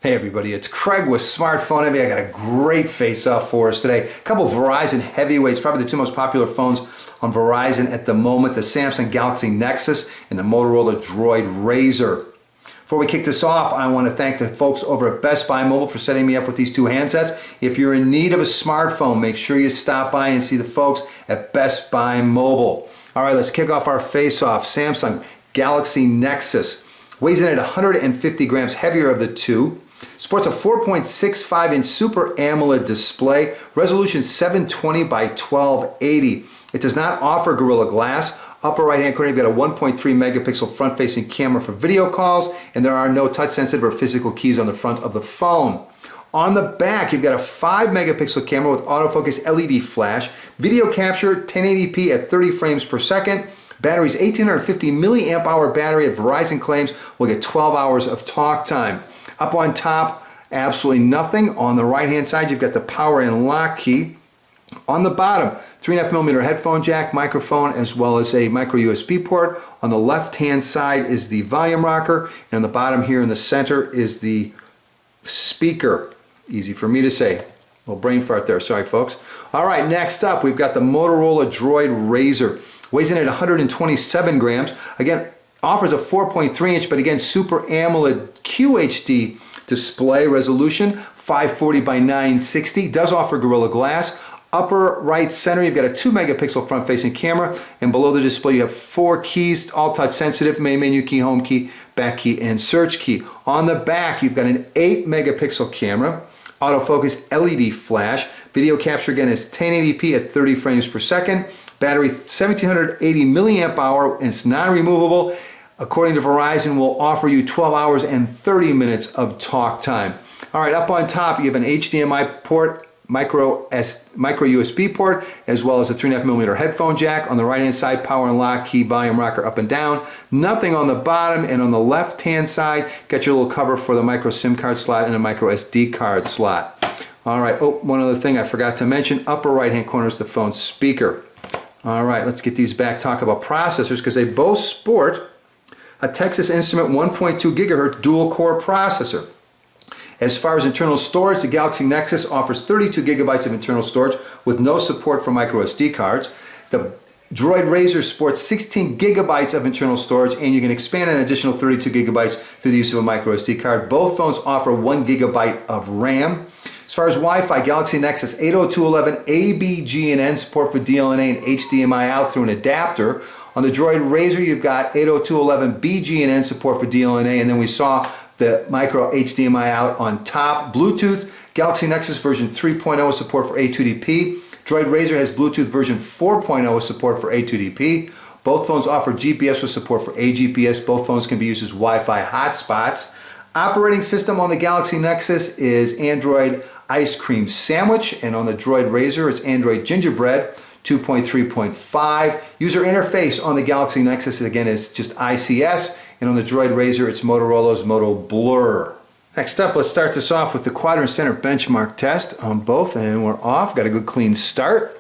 Hey everybody, it's Craig with Smartphone Envy. I got a great face-off for us today. A couple of Verizon heavyweights, probably the two most popular phones on Verizon at the moment, the Samsung Galaxy Nexus and the Motorola Droid RAZR. Before we kick this off, I want to thank the folks over at Best Buy Mobile for setting me up with these two handsets. If you're in need of a smartphone, make sure you stop by and see the folks at Best Buy Mobile. All right, let's kick off our face-off. Samsung Galaxy Nexus weighs in at 150 grams, heavier of the two. Sports a 4.65-inch Super AMOLED display, resolution 720 by 1280. It does not offer Gorilla Glass. Upper right-hand corner, you've got a 1.3 megapixel front-facing camera for video calls, and there are no touch-sensitive or physical keys on the front of the phone. On the back, you've got a 5 megapixel camera with autofocus LED flash, video capture 1080p at 30 frames per second. Battery's 1850 milliamp hour battery at Verizon claims will get 12 hours of talk time. Up on top, absolutely nothing. On the right-hand side, you've got the power and lock key. On the bottom, 3.5mm headphone jack, microphone, as well as a micro USB port. On the left-hand side is the volume rocker, and on the bottom here in the center is the speaker. Easy for me to say. A little brain fart there, sorry folks. All right, next up, we've got the Motorola Droid RAZR. Weighs in at 127 grams. Again, offers a 4.3-inch, but again, Super AMOLED QHD display, resolution 540 by 960. Does offer Gorilla Glass. Upper right center, you've got a 2 megapixel front-facing camera, and below the display you have 4 keys, all touch sensitive: main menu key, home key, back key, and search key. On the back, you've got an 8 megapixel camera, autofocus LED flash, video capture again is 1080p at 30 frames per second. Battery 1780 milliamp hour, and it's non-removable. According to Verizon, will offer you 12 hours and 30 minutes of talk time. All right, up on top, you have an HDMI port, micro USB port, as well as a 3.5mm headphone jack. On the right-hand side, power and lock key, volume rocker up and down. Nothing on the bottom, and on the left-hand side, got your little cover for the micro SIM card slot and a micro SD card slot. All right, oh, one other thing I forgot to mention, upper right-hand corner is the phone speaker. All right, let's get these back, talk about processors, because they both sport a Texas Instrument 1.2 gigahertz dual-core processor. As far as internal storage, the Galaxy Nexus offers 32 gigabytes of internal storage with no support for micro SD cards. The Droid RAZR sports 16 gigabytes of internal storage, and you can expand an additional 32 gigabytes through the use of a micro SD card. Both phones offer 1 gigabyte of RAM. As far as Wi-Fi, Galaxy Nexus 802.11 ABGNN support for DLNA and HDMI out through an adapter. On the Droid RAZR, you've got 802.11 BGNN support for DLNA, and then we saw the micro HDMI out on top. Bluetooth, Galaxy Nexus version 3.0 support for A2DP. Droid RAZR has Bluetooth version 4.0 support for A2DP. Both phones offer GPS with support for AGPS. Both phones can be used as Wi-Fi hotspots. Operating system on the Galaxy Nexus is Android Ice Cream Sandwich, and on the Droid RAZR it's Android Gingerbread 2.3.5. User interface on the Galaxy Nexus again is just ICS, and on the Droid RAZR it's Motorola's Moto Blur. Next up, let's start this off with the Quadrant Standard Benchmark test on both, and we're off. Got a good clean start.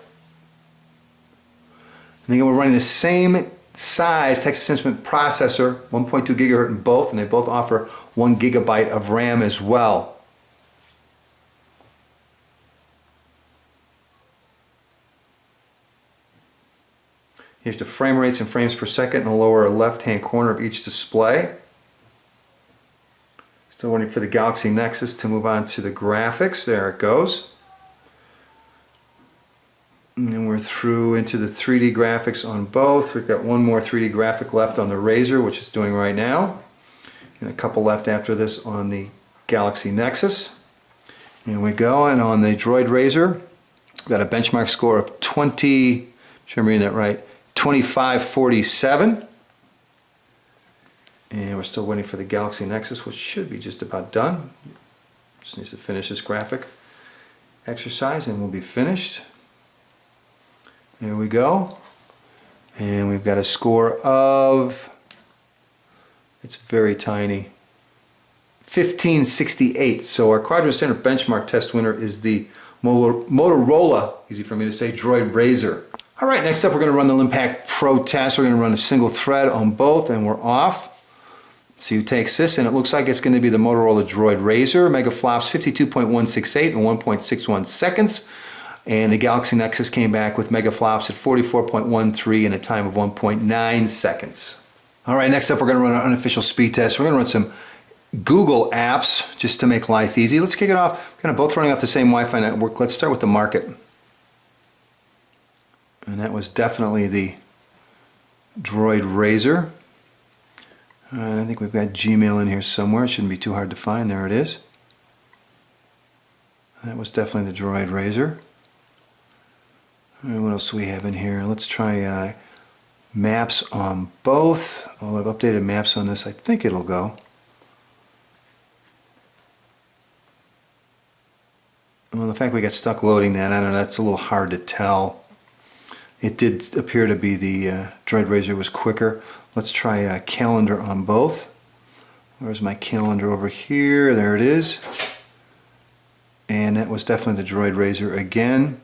And then we're running the same size Texas Instrument processor, 1.2 gigahertz in both, and they both offer 1 gigabyte of RAM as well. Here's the frame rates and frames per second in the lower left-hand corner of each display. Still waiting for the Galaxy Nexus to move on to the graphics. There it goes. And then we're through into the 3D graphics on both. We've got one more 3D graphic left on the RAZR, which it's doing right now. And a couple left after this on the Galaxy Nexus. Here we go. And on the Droid RAZR, we've got a benchmark score of 2547, and we're still waiting for the Galaxy Nexus, which should be just about done. Just needs to finish this graphic exercise and we'll be finished. There we go, and we've got a score of, it's very tiny, 1568. So our Quadrant Standard Benchmark test winner is the Motorola, easy for me to say, Droid RAZR. All right, next up we're going to run the Linpack Pro test. We're going to run a single thread on both, and we're off. So you take this, and it looks like it's going to be the Motorola Droid RAZR. Megaflops 52.168 and 1.61 seconds. And the Galaxy Nexus came back with megaflops at 44.13 and a time of 1.9 seconds. All right, next up we're going to run an unofficial speed test. We're going to run some Google apps just to make life easy. Let's kick it off. Kind of both running off the same Wi-Fi network. Let's start with the market. And that was definitely the Droid RAZR. And I think we've got Gmail in here somewhere. It shouldn't be too hard to find. There it is. That was definitely the Droid RAZR. And what else do we have in here? Let's try maps on both. Oh, I've updated maps on this. I think it'll go. Well, the fact we got stuck loading that, I don't know, that's a little hard to tell. It did appear to be the Droid RAZR was quicker. Let's try calendar on both. Where's my calendar over here? There it is. And that was definitely the Droid RAZR again.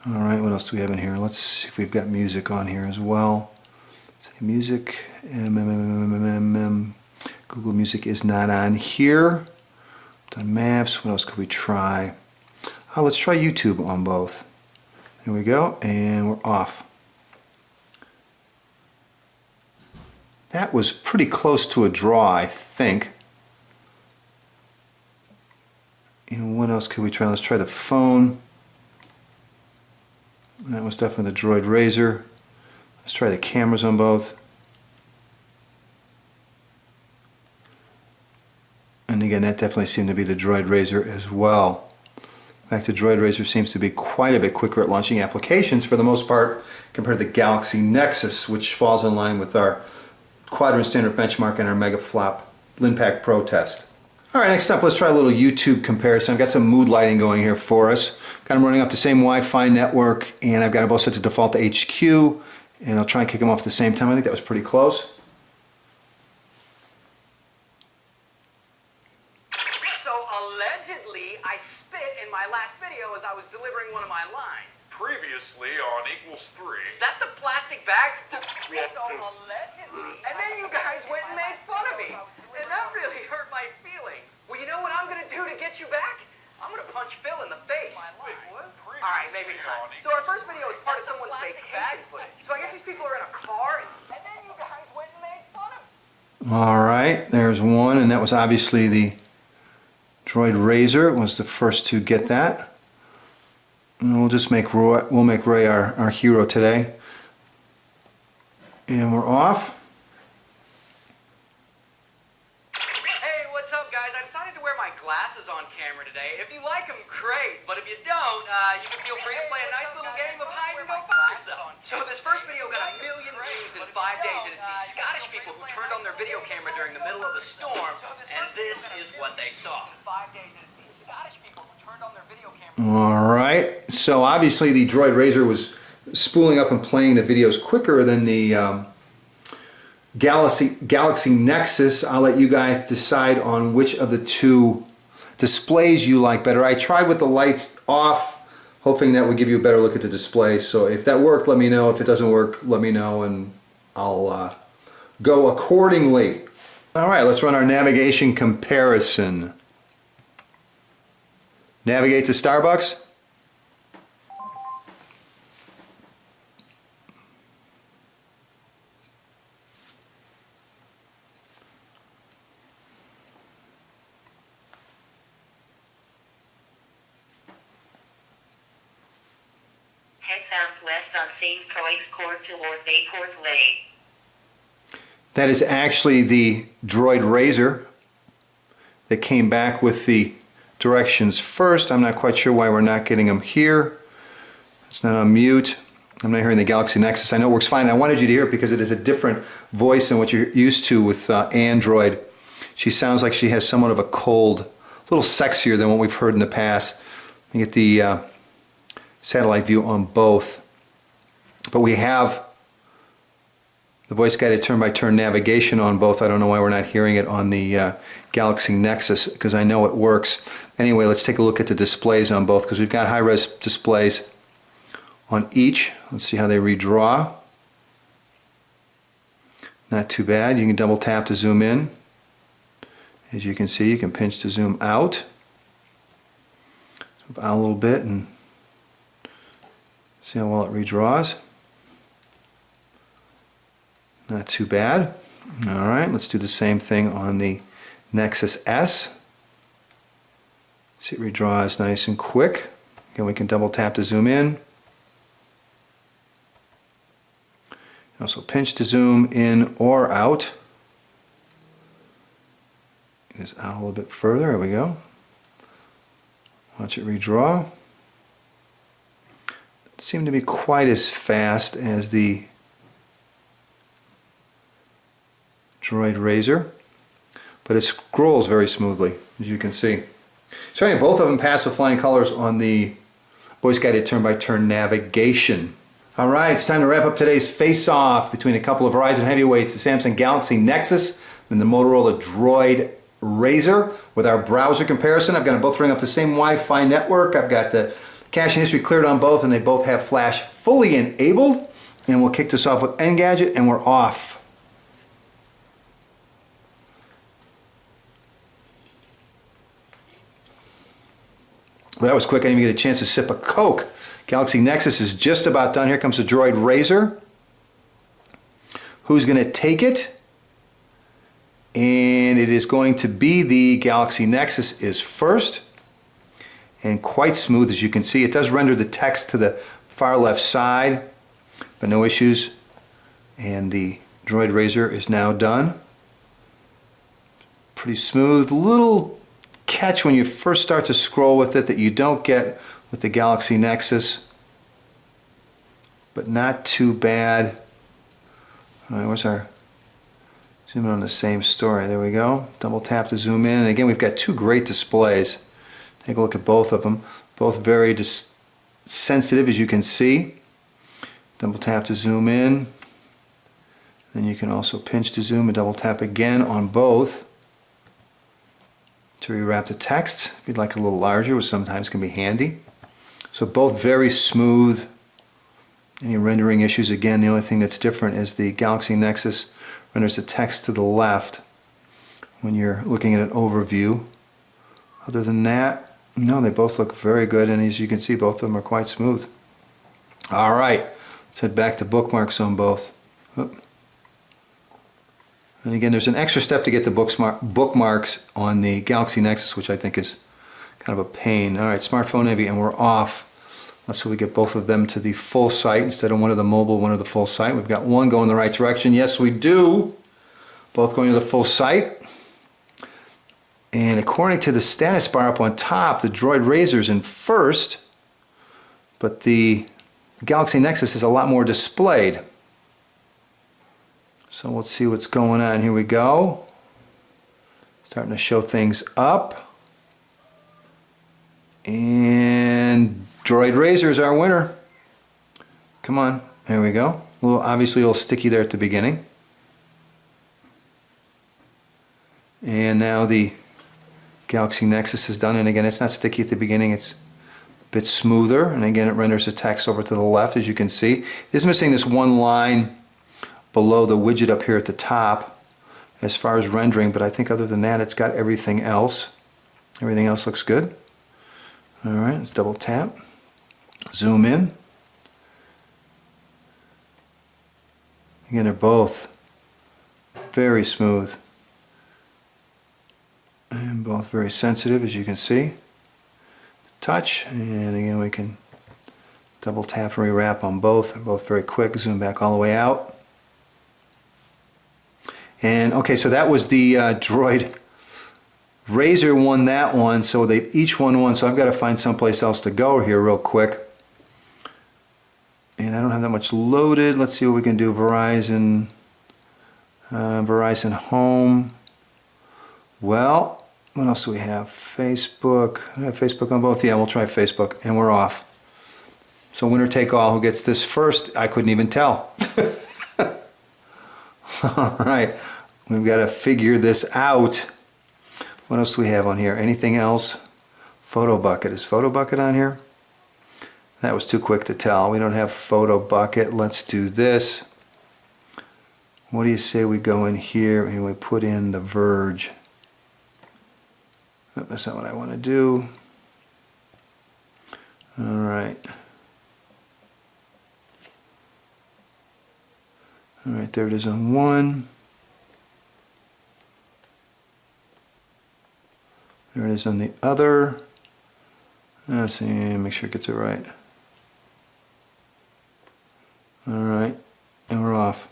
Alright, what else do we have in here? Let's see if we've got music on here as well. Say music, Google Music is not on here. Done maps, what else could we try? Oh, let's try YouTube on both. There we go, and we're off. That was pretty close to a draw, I think. And what else could we try? Let's try the phone. That was definitely the Droid RAZR. Let's try the cameras on both. And again, that definitely seemed to be the Droid RAZR as well. In fact, the Droid RAZR seems to be quite a bit quicker at launching applications for the most part compared to the Galaxy Nexus, which falls in line with our Quadrant Standard Benchmark and our Megaflop Linpack Pro test. Alright, next up, let's try a little YouTube comparison. I've got some mood lighting going here for us. Got them running off the same Wi-Fi network, and I've got them both set to default to HQ, and I'll try and kick them off at the same time. I think that was pretty close. So allegedly, I spit in my last video as I was delivering one of my lines. Previously on equals 3. Is that the plastic bag? So allegedly. And then you guys went and made fun of me. And that really hurt my feelings. Well, you know what I'm going to do to get you back? I'm going to punch Phil in the face. Wait, what? Alright, maybe not. So our first video is part of someone's vacation footage. So I guess these people are in a car, and then you guys went and made fun of me. Alright, there's one, and that was obviously the Droid RAZR. It was the first to get that. And we'll just make Ray our hero today. And we're off. Hey, what's up, guys? I decided to wear my glasses on camera today. If you like them, great. But if you don't, you can feel free to play a nice little game of hide and go fuck yourself. So this first video got 1 million views in 5 days, and it's these Scottish people who turned on their video camera during the middle of a storm, and this is what they saw. Alright, so obviously the Droid RAZR was spooling up and playing the videos quicker than the Galaxy Nexus. I'll let you guys decide on which of the two displays you like better. I tried with the lights off, hoping that would give you a better look at the display. So if that worked, let me know. If it doesn't work, let me know, and I'll go accordingly. Alright, let's run our navigation comparison. Navigate to Starbucks. Head southwest on St. Croix Court toward Bayport Way. That is actually the Droid RAZR that came back with the directions first. I'm not quite sure why we're not getting them here. It's not on mute. I'm not hearing the Galaxy Nexus. I know it works fine. I wanted you to hear it because it is a different voice than what you're used to with Android. She sounds like she has somewhat of a cold, a little sexier than what we've heard in the past. You get the satellite view on both. But we have the voice guided turn-by-turn navigation on both. I don't know why we're not hearing it on the Galaxy Nexus, because I know it works. Anyway, let's take a look at the displays on both, because we've got high-res displays on each. Let's see how they redraw. Not too bad. You can double tap to zoom in. As you can see, you can pinch to zoom out. Move out a little bit and see how well it redraws. Not too bad. Alright, let's do the same thing on the Nexus S. See, it redraws nice and quick. Again, we can double tap to zoom in. Also pinch to zoom in or out. It is out a little bit further. There we go. Watch it redraw. It seemed to be quite as fast as the Droid RAZR, but it scrolls very smoothly, as you can see. So anyway, both of them pass with flying colors on the voice guided turn-by-turn navigation. All right, it's time to wrap up today's face-off between a couple of Verizon heavyweights, the Samsung Galaxy Nexus and the Motorola Droid RAZR. With our browser comparison, I've got them both running up the same Wi-Fi network. I've got the cache and history cleared on both, and they both have flash fully enabled. And we'll kick this off with Engadget, and we're off. Well, that was quick. I didn't even get a chance to sip a Coke. Galaxy Nexus is just about done. Here comes the Droid RAZR. Who's going to take it? And it is going to be the Galaxy Nexus is first. And quite smooth, as you can see. It does render the text to the far left side, but no issues. And the Droid RAZR is now done. Pretty smooth. Little catch when you first start to scroll with it that you don't get with the Galaxy Nexus, but not too bad. All right, where's our zoom in on the same story? There we go. Double tap to zoom in. And again, we've got two great displays. Take a look at both of them. Both very sensitive, as you can see. Double tap to zoom in. Then you can also pinch to zoom and double tap again on both to rewrap the text. If you'd like a little larger, which sometimes can be handy. So both very smooth. Any rendering issues, again, the only thing that's different is the Galaxy Nexus renders the text to the left when you're looking at an overview. Other than that, no, they both look very good, and as you can see, both of them are quite smooth. All right, let's head back to bookmarks on both. Oop. And again, there's an extra step to get the bookmarks on the Galaxy Nexus, which I think is kind of a pain. All right, smartphone heavy, and we're off. Let's see if we get both of them to the full site instead of one of the mobile, one of the full site. We've got one going the right direction. Yes, we do. Both going to the full site. And according to the status bar up on top, the Droid RAZR's in first, but the Galaxy Nexus is a lot more displayed. So let's see what's going on. Here we go. Starting to show things up. And Droid RAZR is our winner. Come on. There we go. Obviously a little sticky there at the beginning. And now the Galaxy Nexus is done. And again, it's not sticky at the beginning. It's a bit smoother. And again, it renders the text over to the left, as you can see. It is missing this one line below the widget up here at the top as far as rendering, but I think other than that, it's got everything else. Everything else looks good. All right, let's double tap, zoom in. Again, they're both very smooth and both very sensitive, as you can see. Touch, and again, we can double tap and rewrap on both. They're both very quick. Zoom back all the way out. And okay, so that was the Droid RAZR won that one, so they each won one, so I've got to find someplace else to go here real quick. And I don't have that much loaded. Let's see what we can do. Verizon, Verizon Home. Well, what else do we have? Facebook. I have Facebook on both. Yeah, we'll try Facebook, and we're off. So winner take all. Who gets this first? I couldn't even tell. All right, we've got to figure this out. What else do we have on here? Anything else? Photo Bucket. Is Photo Bucket on here? That was too quick to tell. We don't have Photo Bucket. Let's do this. What do you say we go in here and we put in The Verge? Nope, that's not what I want to do. All right. All right, there it is on one. There it is on the other. Let's see, make sure it gets it right. All right, and we're off.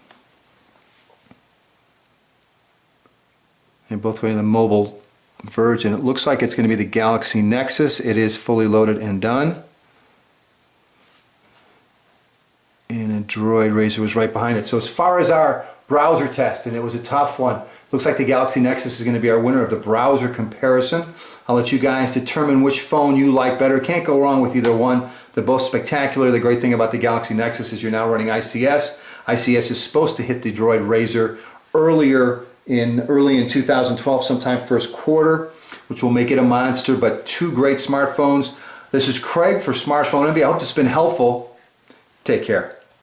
And both waiting the mobile version. It looks like it's going to be the Galaxy Nexus. It is fully loaded and done. And a Droid RAZR was right behind it. So as far as our browser test, and it was a tough one, looks like the Galaxy Nexus is going to be our winner of the browser comparison. I'll let you guys determine which phone you like better. Can't go wrong with either one. They're both spectacular. The great thing about the Galaxy Nexus is you're now running ICS. ICS is supposed to hit the Droid RAZR early in 2012, sometime first quarter, which will make it a monster, but two great smartphones. This is Craig for Smartphone Envy. I hope this has been helpful. Take care.